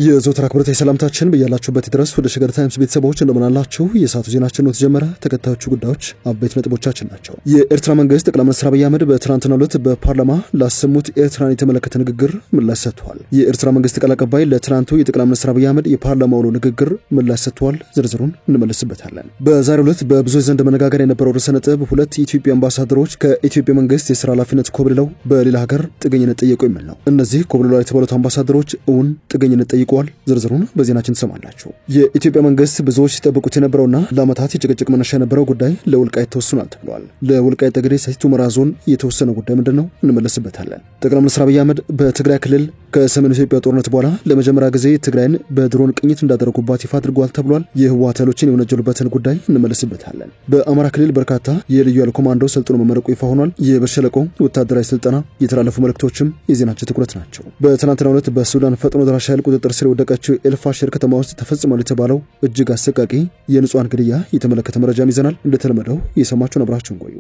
የዘወትር አክብሮታዊ ሰላምታችን በያላችሁበት ድረስ ወደ ሸገር ታይምስ ቤተሰቦች እንደምን አላችሁ? የሰዓቱ ዜናችን ነው ተጀመረ። ተከታዮቹ ጉዳዮች አበይት ነጥቦቻችን ናቸው። የኤርትራ መንግስት ጠቅላይ ሚኒስትር አብይ አህመድ በትናንትናው ዕለት በፓርላማ ላሰሙት ኤርትራን የተመለከተ ንግግር ምላሽ ሰጥተዋል። የኤርትራ መንግስት ቃል አቀባይ ለትናንቱ የጠቅላይ ሚኒስትር አብይ አህመድ የፓርላማው ንግግር ምላሽ ሰጥተዋል። ዝርዝሩን እንመለስበታለን። በዛሬው ዕለት በብዙዎች ዘንድ መነጋገር የነበረው ርዕሰ ነጥብ ሁለት የኢትዮጵያ አምባሳደሮች ከኢትዮጵያ መንግስት የሥራ ኃላፊነት ኮብልለው በሌላ ሀገር ጥገኝነት ጠየቁ የሚል ነው። እነዚህ ኮብልለው የተባሉት አምባሳደሮች እውን ጥገኝነት ጠይቀዋል። ዝርዝሩን በዜናችን ተሰማላችሁ። የኢትዮጵያ መንግስት ብዙዎች ሲጠብቁት የነበረውና ለዓመታት የጭቅጭቅ መነሻ የነበረው ጉዳይ ለወልቃይት ተወስኗል ተብሏል። ለወልቃይት ጠገዴ ሰቲት ሁመራ ዞን የተወሰነ ጉዳይ ምንድነው? እንመለስበታለን። ጠቅላይ ሚኒስትር አብይ አህመድ በትግራይ ክልል ከሰሜን ኢትዮጵያ ጦርነት በኋላ ለመጀመሪያ ጊዜ ትግራይን በድሮን ቅኝት እንዳደረጉባት ይፋ አድርጓል ተብሏል። የህወሓት ኃይሎችን የወነጀሉበትን ጉዳይ እንመለስበታለን። በአማራ ክልል በርካታ የልዩ ኃይል ኮማንዶ ሰልጥኖ መመረቁ ይፋ ሆኗል። የበርሸለቆ ወታደራዊ ስልጠና የተላለፉ መልእክቶችም የዜናችን ትኩረት ናቸው። በትናንትናው ዕለት በሱዳን ፈጥኖ ደራሽ ኃይል ቁጥጥር ስር የወደቀችው ኤልፋሽር ከተማ ውስጥ ተፈጽሟል የተባለው እጅግ አሰቃቂ የንጹሃን ግድያ የተመለከተ መረጃም ይዘናል። እንደተለመደው የሰማችሁን አብራችሁን ቆዩ።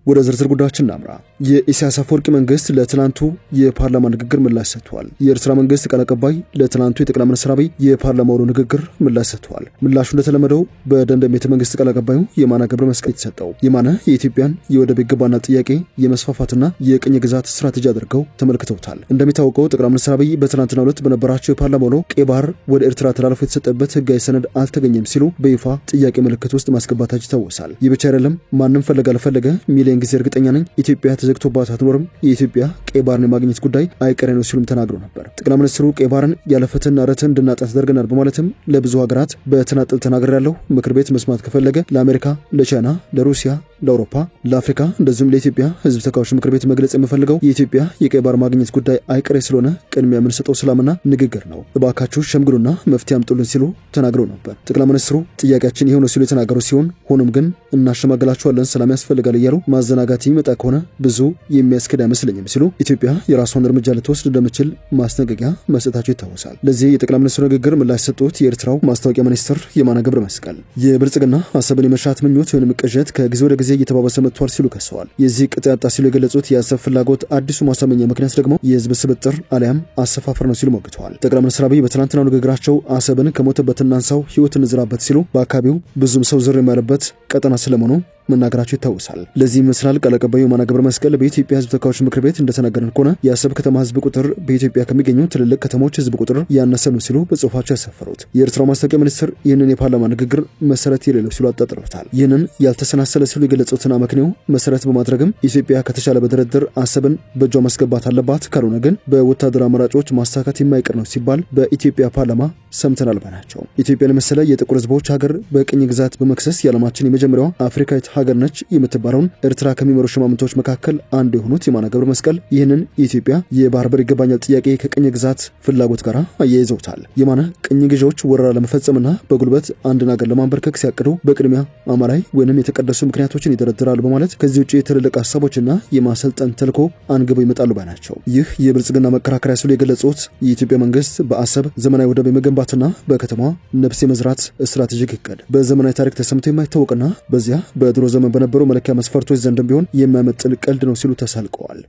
ወደ ዝርዝር ጉዳዮችን እናምራ። የኢሳያስ አፈወርቂ መንግስት ለትናንቱ የፓርላማ ንግግር ምላሽ ሰጥቷል። የኤርትራ መንግስት ቃል አቀባይ ለትናንቱ የጠቅላይ ሚኒስትር አብይ የፓርላማው ንግግር ምላሽ ሰጥቷል። ምላሹ እንደተለመደው በደንደም ቤተ መንግስት ቃል አቀባዩ የማነ ገብረ መስቀል የተሰጠው። የማነ የኢትዮጵያን የወደብ ይገባናል ጥያቄ የመስፋፋትና የቅኝ ግዛት ስትራቴጂ አድርገው ተመልክተውታል። እንደሚታወቀው ጠቅላይ ሚኒስትር አብይ በትናንትናው ዕለት በነበራቸው የፓርላማው ቀይ ባህር ወደ ኤርትራ ተላልፎ የተሰጠበት ህጋዊ ሰነድ አልተገኘም ሲሉ በይፋ ጥያቄ ምልክት ውስጥ ማስገባታቸው ይታወሳል። ይህ ብቻ አይደለም። ማንም ፈለገ አልፈለገ ሚሊዮን ጊዜ እርግጠኛ ነኝ ኢትዮጵያ ተዘግቶባት አትኖርም፣ የኢትዮጵያ ቀይ ባህርን የማግኘት ጉዳይ አይቀሬ ነው ሲሉም ተናግረው ነበር። ጠቅላይ ሚኒስትሩ ቀይ ባህርን ያለ ፍትህና ርትዕ እንድናጣ ተደርገናል በማለትም ለብዙ ሀገራት በተናጠል ተናግሬያለሁ። ምክር ቤት መስማት ከፈለገ ለአሜሪካ፣ ለቻይና፣ ለሩሲያ፣ ለአውሮፓ፣ ለአፍሪካ እንደዚሁም ለኢትዮጵያ ህዝብ ተወካዮች ምክር ቤት መግለጽ የምፈልገው የኢትዮጵያ የቀይ ባህር ማግኘት ጉዳይ አይቀሬ ስለሆነ ቅድሚያ የምንሰጠው ሰላምና ንግግር ነው፣ እባካችሁ ሸምግሉና መፍትሄ አምጡልን ሲሉ ተናግረው ነበር። ጠቅላይ ሚኒስትሩ ጥያቄያችን ይሄው ነው ሲሉ የተናገሩ ሲሆን ሆኖም ግን እናሸማግላችኋለን፣ ሰላም ያስፈልጋል እያሉ ማዘናጋት የሚመጣ ከሆነ ብዙ የሚያስከዳ አይመስለኝም ሲሉ ኢትዮጵያ የራሷን እርምጃ ልትወስድ እንደምትችል ማስጠንቀቂያ መስጠታቸው ይታወሳል። ለዚህ የጠቅላይ ሚኒስትሩ ንግግር ምላሽ ሰጡት የኤርትራው ማስታወቂያ ሚኒስትር የማነ ገብረ መስቀል የብልጽግና አሰብን የመሻት ምኞት ወይንም ቅዠት ከጊዜ ወደ ጊዜ እየተባባሰ መጥቷል ሲሉ ከሰዋል። የዚህ ቅጥ ያጣ ሲሉ የገለጹት የአሰብ ፍላጎት አዲሱ ማሳመኛ ምክንያት ደግሞ የህዝብ ስብጥር አሊያም አሰፋፈር ነው ሲሉ ሞግተዋል። ጠቅላይ ሚኒስትር አብይ በትናንትናው ንግግራቸው አሰብን ከሞተበት እናንሳው ህይወት እንዝራበት ሲሉ በአካባቢው ብዙም ሰው ዝር የማለበት ቀጠና ስለመሆኑ መናገራቸው ይታወሳል። ለዚህ ይመስላል ቃል አቀባዩ የማነ ገብረ መስቀል በኢትዮጵያ ህዝብ ተወካዮች ምክር ቤት እንደተናገረን ከሆነ የአሰብ ከተማ ህዝብ ቁጥር በኢትዮጵያ ከሚገኙ ትልልቅ ከተሞች ህዝብ ቁጥር ያነሰ ነው ሲሉ በጽሁፋቸው ያሰፈሩት። የኤርትራው ማስታወቂያ ሚኒስትር ይህንን የፓርላማ ንግግር መሰረት የሌለው ሲሉ አጣጥለውታል። ይህንን ያልተሰናሰለ ሲሉ የገለጹትን አመክንዮ መሰረት በማድረግም ኢትዮጵያ ከተቻለ በድርድር አሰብን በእጇ ማስገባት አለባት፣ ካልሆነ ግን በወታደራዊ አማራጮች ማሳካት የማይቀር ነው ሲባል በኢትዮጵያ ፓርላማ ሰምተናል ባናቸው። ኢትዮጵያን የመሰለ የጥቁር ህዝቦች ሀገር በቅኝ ግዛት በመክሰስ የዓለማችን የመጀመሪያዋ አፍሪካዊት ሀገር ነች የምትባለውን ኤርትራ ከሚመሩ ሽማምንቶች መካከል አንዱ የሆኑት የማነ ገብረ መስቀል ይህንን የኢትዮጵያ የባህር በር ይገባኛል ጥያቄ ከቅኝ ግዛት ፍላጎት ጋር አያይዘውታል። የማነ ቅኝ ገዢዎች ወረራ ለመፈጸምና በጉልበት አንድን ሀገር ለማንበርከክ ሲያቅዱ በቅድሚያ አማራዊ ወይንም የተቀደሱ ምክንያቶችን ይደረድራሉ በማለት ከዚህ ውጪ ትልልቅ ሀሳቦችና የማሰልጠን ተልዕኮ አንግበው ይመጣሉ ባናቸው። ይህ የብልጽግና መከራከሪያ ሲሉ የገለጹት የኢትዮጵያ መንግስት በአሰብ ዘመናዊ ወደብ የመገንባትና በከተማዋ ነፍስ የመዝራት ስትራቴጂክ እቅድ በዘመናዊ ታሪክ ተሰምቶ የማይታወቅና በዚያ በድሮ ዘመን በነበሩ መለኪያ መስፈርቶች ዘንድም ቢሆን የማይመጥን ቀልድ ነው ሲሉ ተሳልቀዋል።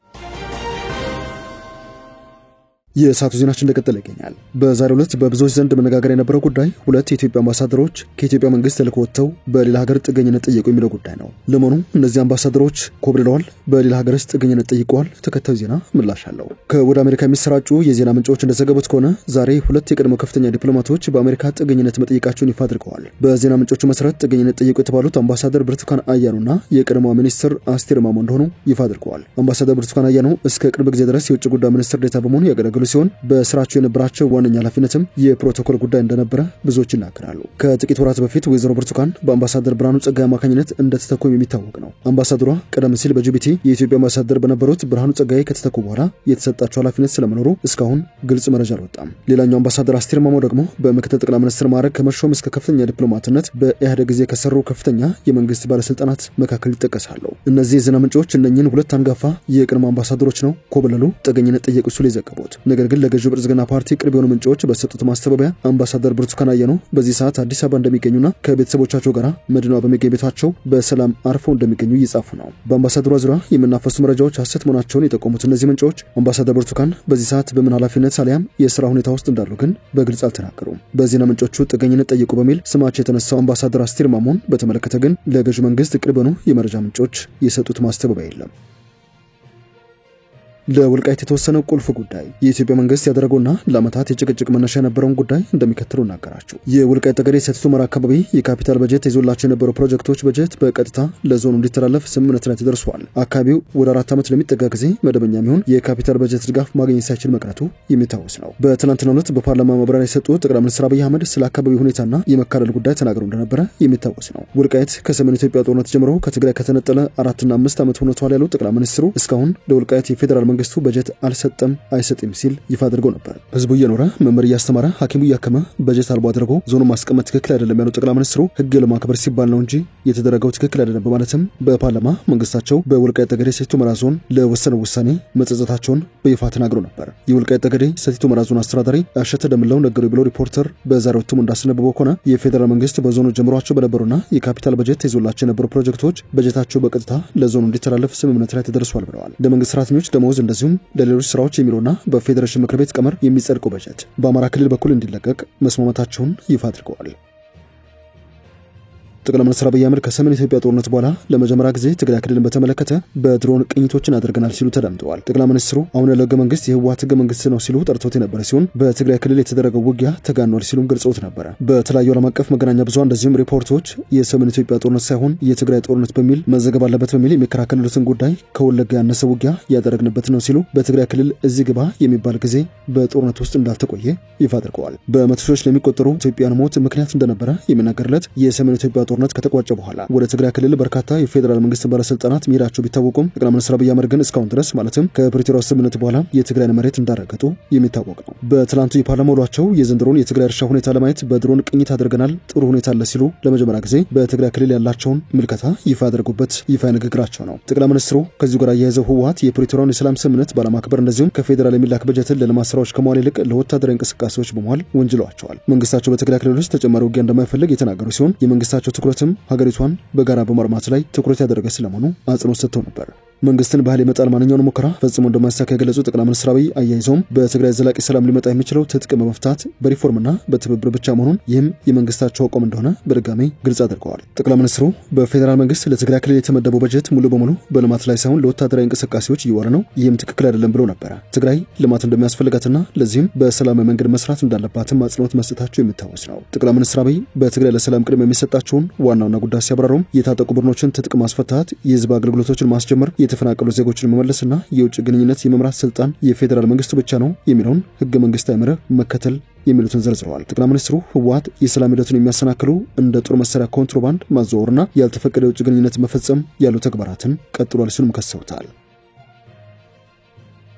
የሰዓቱ ዜናችን እንደቀጠለ ይገኛል። በዛሬው ዕለት በብዙዎች ዘንድ መነጋገር የነበረው ጉዳይ ሁለት የኢትዮጵያ አምባሳደሮች ከኢትዮጵያ መንግስት ተልከው ወጥተው በሌላ ሀገር ጥገኝነት ጠየቁ የሚለው ጉዳይ ነው። ለመሆኑ እነዚህ አምባሳደሮች ኮብልለዋል? በሌላ ሀገር ውስጥ ጥገኝነት ጠይቀዋል? ተከታዩ ዜና ምላሽ አለው። ከወደ አሜሪካ የሚሰራጩ የዜና ምንጮች እንደዘገቡት ከሆነ ዛሬ ሁለት የቀድሞ ከፍተኛ ዲፕሎማቶች በአሜሪካ ጥገኝነት መጠየቃቸውን ይፋ አድርገዋል። በዜና ምንጮቹ መሰረት ጥገኝነት ጠየቁ የተባሉት አምባሳደር ብርቱካን አያኖና የቀድሞ ሚኒስትር አስቴር ማሞ እንደሆኑ ይፋ አድርገዋል። አምባሳደር ብርቱካን አያኖ እስከ ቅርብ ጊዜ ድረስ የውጭ ጉዳይ ሚኒስትር ዴኤታ በመሆኑ ያገለገሉ ሲሆን በስራቸው የነበራቸው ዋነኛ ኃላፊነትም የፕሮቶኮል ጉዳይ እንደነበረ ብዙዎች ይናገራሉ። ከጥቂት ወራት በፊት ወይዘሮ ብርቱካን በአምባሳደር ብርሃኑ ጸጋይ አማካኝነት እንደተተኩ የሚታወቅ ነው። አምባሳደሯ ቀደም ሲል በጅቡቲ የኢትዮጵያ አምባሳደር በነበሩት ብርሃኑ ጸጋይ ከተተኩ በኋላ የተሰጣቸው ኃላፊነት ስለመኖሩ እስካሁን ግልጽ መረጃ አልወጣም። ሌላኛው አምባሳደር አስቴር ማሞ ደግሞ በምክትል ጠቅላይ ሚኒስትር ማዕረግ ከመሾም እስከ ከፍተኛ ዲፕሎማትነት በኢህአዴግ ጊዜ ከሰሩ ከፍተኛ የመንግስት ባለስልጣናት መካከል ይጠቀሳሉ። እነዚህ የዜና ምንጮች እነኚህን ሁለት አንጋፋ የቀድሞ አምባሳደሮች ነው ኮብለሉ ጥገኝነት ጠየቁ ሲሉ የዘገቡት። ነገር ግን ለገዢው ብልጽግና ፓርቲ ቅርብ የሆኑ ምንጮች በሰጡት ማስተባበያ አምባሳደር ብርቱካን አያኖ በዚህ ሰዓት አዲስ አበባ እንደሚገኙና ከቤተሰቦቻቸው ጋር መዲናዋ በሚገኝ ቤታቸው በሰላም አርፈው እንደሚገኙ እየጻፉ ነው። በአምባሳደሯ ዙሪያ የሚናፈሱ መረጃዎች ሐሰት መሆናቸውን የጠቆሙት እነዚህ ምንጮች አምባሳደር ብርቱካን በዚህ ሰዓት በምን ኃላፊነት አሊያም የሥራ ሁኔታ ውስጥ እንዳሉ ግን በግልጽ አልተናገሩም። በዚህና ምንጮቹ ጥገኝነት ጠየቁ በሚል ስማቸው የተነሳው አምባሳደር አስቴር ማሞን በተመለከተ ግን ለገዢው መንግስት ቅርብ የሆኑ የመረጃ ምንጮች የሰጡት ማስተባበያ የለም። ለወልቃይት የተወሰነው ቁልፍ ጉዳይ የኢትዮጵያ መንግስት ያደረገውና ለዓመታት የጭቅጭቅ መነሻ የነበረውን ጉዳይ እንደሚከተለው እናገራችሁ። የወልቃይት ጠገዴ ሰቲት ሁመራ አካባቢ የካፒታል በጀት ይዞላቸው የነበሩ ፕሮጀክቶች በጀት በቀጥታ ለዞኑ እንዲተላለፍ ስምምነት ላይ ተደርሷል። አካባቢው ወደ 4 ዓመት ለሚጠጋ ጊዜ መደበኛ የሚሆን የካፒታል በጀት ድጋፍ ማግኘት ሳይችል መቅረቱ የሚታወስ ነው። በትናንትናው ዕለት በፓርላማ ማብራሪያ የሰጡት ጠቅላይ ሚኒስትር አብይ አህመድ ስለ አካባቢው ሁኔታና የመካለል ጉዳይ ተናግረው እንደነበረ የሚታወስ ነው። ወልቃይት ከሰሜን ኢትዮጵያ ጦርነት ጀምሮ ከትግራይ ከተነጠለ 4 እና 5 ዓመት ሆኖታል ያሉት ጠቅላይ ሚኒስትሩ እስካሁን ለወልቃይት የፌዴራል መንግስቱ በጀት አልሰጠም አይሰጥም ሲል ይፋ አድርገው ነበር። ህዝቡ እየኖረ መመር እያስተማረ ሐኪሙ እያከመ በጀት አልቦ አድርጎ ዞኑ ማስቀመጥ ትክክል አይደለም ያሉት ጠቅላይ ሚኒስትሩ ህግ ለማክበር ሲባል ነው እንጂ የተደረገው ትክክል አይደለም በማለትም በፓርላማ መንግስታቸው በወልቃይት ጠገዴ ሰቲት ሁመራ ዞን ለወሰነው ውሳኔ መጸጸታቸውን በይፋ ተናግረው ነበር። የወልቃይት ጠገዴ ሰቲት ሁመራ ዞን አስተዳዳሪ አሸተ ደምለው ነገሩ ብሎ ሪፖርተር በዛሬው እትሙ እንዳስነበበው ከሆነ የፌዴራል መንግስት በዞኑ ጀምሯቸው በነበሩና የካፒታል በጀት ይዞላቸው የነበሩ ፕሮጀክቶች በጀታቸው በቀጥታ ለዞኑ እንዲተላለፍ ስምምነት ላይ ተደርሷል ብለዋል። ለመንግስት ሰራተኞች ደሞዝ እንደዚሁም ለሌሎች ስራዎች የሚሉና በፌዴሬሽን ምክር ቤት ቀመር የሚጸድቀው በጀት በአማራ ክልል በኩል እንዲለቀቅ መስማማታቸውን ይፋ አድርገዋል። ጠቅላይ ሚኒስትር አብይ አህመድ ከሰሜን ኢትዮጵያ ጦርነት በኋላ ለመጀመሪያ ጊዜ ትግራይ ክልልን በተመለከተ በድሮን ቅኝቶችን አድርገናል ሲሉ ተደምጠዋል። ጠቅላይ ሚኒስትሩ አሁን ያለው ህገ መንግስት የህወሓት ህገ መንግስት ነው ሲሉ ጠርቶት የነበረ ሲሆን በትግራይ ክልል የተደረገው ውጊያ ተጋኗል ሲሉም ገልጸውት ነበር። በተለያዩ ዓለም አቀፍ መገናኛ ብዙሃን እንደዚሁም ሪፖርቶች የሰሜን ኢትዮጵያ ጦርነት ሳይሆን የትግራይ ጦርነት በሚል መዘገብ አለበት በሚል የሚከራከሩትን ጉዳይ ከወለጋ ያነሰ ውጊያ ያደረግንበት ነው ሲሉ በትግራይ ክልል እዚህ ግባ የሚባል ጊዜ በጦርነት ውስጥ እንዳልተቆየ ይፋ አድርገዋል። በመቶ ሺዎች ለሚቆጠሩ ኢትዮጵያውያን ሞት ምክንያት እንደነበረ የሚነገርለት የሰሜን ኢትዮጵያ ጦርነት ከተቋጨ በኋላ ወደ ትግራይ ክልል በርካታ የፌዴራል መንግስት ባለስልጣናት ሚራቸው ቢታወቁም ጠቅላይ ሚኒስትር አብይ አህመድ ግን እስካሁን ድረስ ማለትም ከፕሪቶሪያው ስምምነት በኋላ የትግራይን መሬት እንዳረገጡ የሚታወቅ ነው። በትላንቱ የፓርላማ ውሏቸው የዘንድሮን የትግራይ እርሻ ሁኔታ ለማየት በድሮን ቅኝት አድርገናል፣ ጥሩ ሁኔታ አለ ሲሉ ለመጀመሪያ ጊዜ በትግራይ ክልል ያላቸውን ምልከታ ይፋ ያደረጉበት ይፋ ንግግራቸው ነው። ጠቅላይ ሚኒስትሩ ከዚሁ ጋር አያይዘው ህወሓት የፕሪቶሪያውን የሰላም ስምምነት ባለማክበር እንደዚሁም ከፌዴራል የሚላክ በጀትን ለልማት ስራዎች ከመዋል ይልቅ ለወታደራዊ እንቅስቃሴዎች በመዋል ወንጅለዋቸዋል። መንግስታቸው በትግራይ ክልል ውስጥ ተጨማሪ ውጊያ እንደማይፈልግ የተናገሩ ሲሆን የመንግስታቸው ትኩረትም ሀገሪቷን በጋራ በማርማት ላይ ትኩረት ያደረገ ስለመሆኑ አጽንኦት ሰጥተው ነበር። መንግስትን በኃይል የመጣል ማንኛውንም ሙከራ ፈጽሞ እንደማይሳካ የገለጹ ጠቅላይ ሚኒስትር አብይ አያይዘውም በትግራይ ዘላቂ ሰላም ሊመጣ የሚችለው ትጥቅ በመፍታት በሪፎርምና በትብብር ብቻ መሆኑን ይህም የመንግስታቸው አቋም እንደሆነ በድጋሚ ግልጽ አድርገዋል። ጠቅላይ ሚኒስትሩ በፌዴራል መንግስት ለትግራይ ክልል የተመደበው በጀት ሙሉ በሙሉ በልማት ላይ ሳይሆን ለወታደራዊ እንቅስቃሴዎች እየዋለ ነው፣ ይህም ትክክል አይደለም ብለው ነበር። ትግራይ ልማት እንደሚያስፈልጋትና ለዚህም በሰላማዊ መንገድ መስራት እንዳለባትም አጽንኦት መስጠታቸው የሚታወስ ነው። ጠቅላይ ሚኒስትር አብይ በትግራይ ለሰላም ቅድሚያ የሚሰጣቸውን ዋናውና ጉዳይ ሲያብራሩም የታጠቁ ቡድኖችን ትጥቅ ማስፈታት፣ የህዝብ አገልግሎቶችን ማስጀመር፣ የተፈናቀሉ ዜጎችን መመለስና የውጭ ግንኙነት የመምራት ስልጣን የፌዴራል መንግስቱ ብቻ ነው የሚለውን ህገ መንግስታዊ መርህ መከተል የሚሉትን ዘርዝረዋል። ጠቅላይ ሚኒስትሩ ህወሓት የሰላም ሂደቱን የሚያሰናክሉ እንደ ጦር መሳሪያ ኮንትሮባንድ ማዘዋወርና ያልተፈቀደ የውጭ ግንኙነት መፈጸም ያሉ ተግባራትን ቀጥሏል ሲሉም ከሰውታል።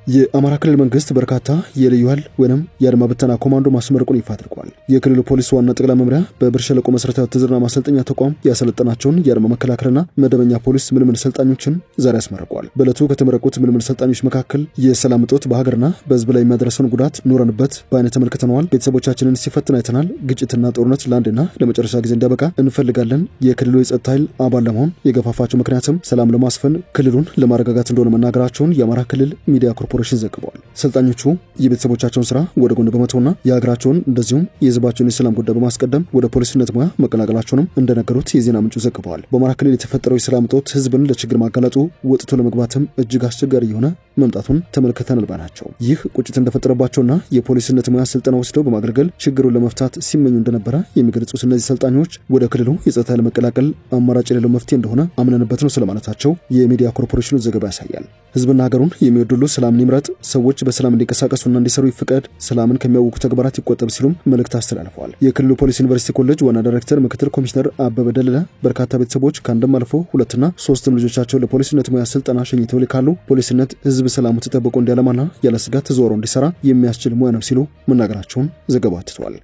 የአማራ ክልል መንግስት በርካታ የልዩ ኃይል ወይንም የአድማ ብተና ኮማንዶ ማስመረቁን ይፋ አድርጓል። የክልሉ ፖሊስ ዋና ጠቅላይ መምሪያ በብር ሸለቆ መሰረታዊ ውትድርና ማሰልጠኛ ተቋም ያሰለጠናቸውን የአድማ መከላከልና መደበኛ ፖሊስ ምልምል ሰልጣኞችን ዛሬ አስመርቋል። በዕለቱ ከተመረቁት ምልምል ሰልጣኞች መካከል የሰላም እጦት በሀገርና በህዝብ ላይ የሚያደርሰውን ጉዳት ኖረንበት በአይነ ተመልክተነዋል፣ ቤተሰቦቻችንን ሲፈትን አይተናል፣ ግጭትና ጦርነት ለአንድና ለመጨረሻ ጊዜ እንዲያበቃ እንፈልጋለን፣ የክልሉ የጸጥታ ኃይል አባል ለመሆን የገፋፋቸው ምክንያትም ሰላም ለማስፈን ክልሉን ለማረጋጋት እንደሆነ መናገራቸውን የአማራ ክልል ሚዲያ ኮርፖሬሽን ዘግቧል። ሰልጣኞቹ የቤተሰቦቻቸውን ስራ ወደ ጎን በመተውና የሀገራቸውን እንደዚሁም የህዝባቸውን የሰላም ጉዳይ በማስቀደም ወደ ፖሊስነት ሙያ መቀላቀላቸውንም እንደነገሩት የዜና ምንጩ ዘግበዋል። በአማራ ክልል የተፈጠረው የሰላም እጦት ህዝብን ለችግር ማጋለጡ ወጥቶ ለመግባትም እጅግ አስቸጋሪ የሆነ መምጣቱን ተመልክተናል ባናቸው። ይህ ቁጭት እንደፈጠረባቸውና የፖሊስነት ሙያ ስልጠና ወስደው በማገልገል ችግሩን ለመፍታት ሲመኙ እንደነበረ የሚገልጹት እነዚህ ሰልጣኞች ወደ ክልሉ የጸጥታ ለመቀላቀል አማራጭ የሌለው መፍትሄ እንደሆነ አምነንበት ነው ስለማለታቸው የሚዲያ ኮርፖሬሽኑ ዘገባ ያሳያል። ህዝብና ሀገሩን የሚወዱሉ ሰላምን ይምረጥ፣ ሰዎች በሰላም እንዲንቀሳቀሱና እንዲሰሩ ይፍቀድ፣ ሰላምን ከሚያውኩ ተግባራት ይቆጠብ ሲሉም መልእክት አስተላልፈዋል። የክልሉ ፖሊስ ዩኒቨርሲቲ ኮሌጅ ዋና ዳይሬክተር ምክትል ኮሚሽነር አበበ ደለለ በርካታ ቤተሰቦች ከአንድም አልፎ ሁለትና ሶስትም ልጆቻቸው ለፖሊስነት ሙያ ስልጠና ሸኝተው ልካሉ። ፖሊስነት ህዝብ ሰላሙ ተጠብቆ እንዲያለማና ያለ ስጋት ተዘዋውሮ እንዲሰራ የሚያስችል ሙያ ነው ሲሉ መናገራቸውን ዘገባው አትቷል።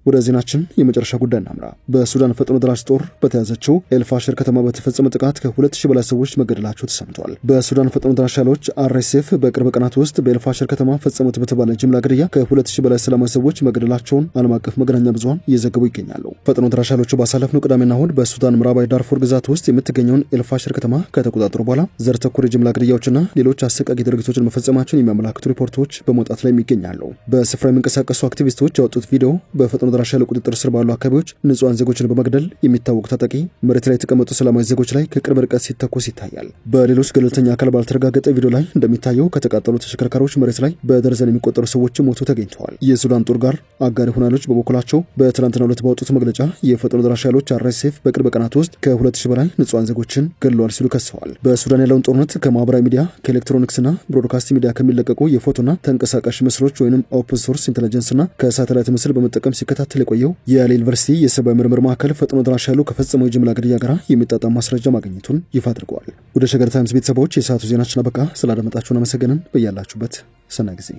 ወደ ዜናችን የመጨረሻ ጉዳይ እናምራ። በሱዳን ፈጥኖ ደራሽ ጦር በተያዘችው ኤልፋሽር ከተማ በተፈጸመ ጥቃት ከ2000 በላይ ሰዎች መገደላቸው ተሰምቷል። በሱዳን ፈጥኖ ደራሽ ኃይሎች RSF በቅርብ ቀናት ውስጥ በኤልፋሽር ከተማ ፈጸሙት በተባለ ጅምላ ግድያ ከ2000 በላይ ሰላማዊ ሰዎች መገደላቸውን ዓለም አቀፍ መገናኛ ብዙሃን እየዘገቡ ይገኛሉ። ፈጥኖ ደራሽ ኃይሎቹ ባሳለፍነው ቅዳሜና እሁድ በሱዳን ምዕራባዊ ዳርፉር ግዛት ውስጥ የምትገኘውን ኤልፋሽር ከተማ ከተቆጣጠሩ በኋላ ዘር ተኮር የጅምላ ግድያዎችና ሌሎች አሰቃቂ ድርጊቶችን መፈጸማቸውን የሚያመላክቱ ሪፖርቶች በመውጣት ላይ ይገኛሉ። በስፍራው የሚንቀሳቀሱ አክቲቪስቶች ያወጡት ቪዲዮ በፈጥኖ ደራሽ ኃይል ቁጥጥር ስር ባሉ አካባቢዎች ንጹሃን ዜጎችን በመግደል የሚታወቅ ታጣቂ መሬት ላይ የተቀመጡ ሰላማዊ ዜጎች ላይ ከቅርብ ርቀት ሲተኮስ ይታያል። በሌሎች ገለልተኛ አካል ባልተረጋገጠ ቪዲዮ ላይ እንደሚታየው ከተቃጠሉ ተሽከርካሪዎች መሬት ላይ በደርዘን የሚቆጠሩ ሰዎች ሞቶ ተገኝተዋል። የሱዳን ጦር ጋር አጋር ሆናሎች በበኩላቸው በትናንትናው ዕለት ባወጡት መግለጫ የፈጥኖ ደራሽ ኃይሎች RSF በቅርብ ቀናት ውስጥ ከ2000 በላይ ንጹሃን ዜጎችን ገድለዋል ሲሉ ከሰዋል። በሱዳን ያለውን ጦርነት ከማህበራዊ ሚዲያ ከኤሌክትሮኒክስና ብሮድካስት ሚዲያ ከሚለቀቁ የፎቶና ተንቀሳቃሽ ምስሎች ወይንም ኦፕን ሶርስ ኢንተለጀንስና ከሳተላይት ምስል በመጠቀም ሲከታተል የቆየው የያሌ ዩኒቨርሲቲ የሰብአዊ ምርምር ማዕከል ፈጥኖ ደራሽ ኃይሉ ከፈጸመው የጅምላ ግድያ ጋር የሚጣጣም ማስረጃ ማግኘቱን ይፋ አድርገዋል። ወደ ሸገር ታይምስ ቤተሰቦች የሰዓቱ ዜናችን አበቃ። ስላደመጣችሁን አመሰግነን። በያላችሁበት ሰናይ ጊዜ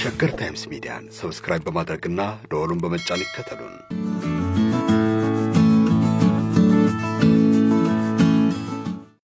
ሸገር ታይምስ ሚዲያን ሰብስክራይብ በማድረግና ደወሉን በመጫን ይከተሉን።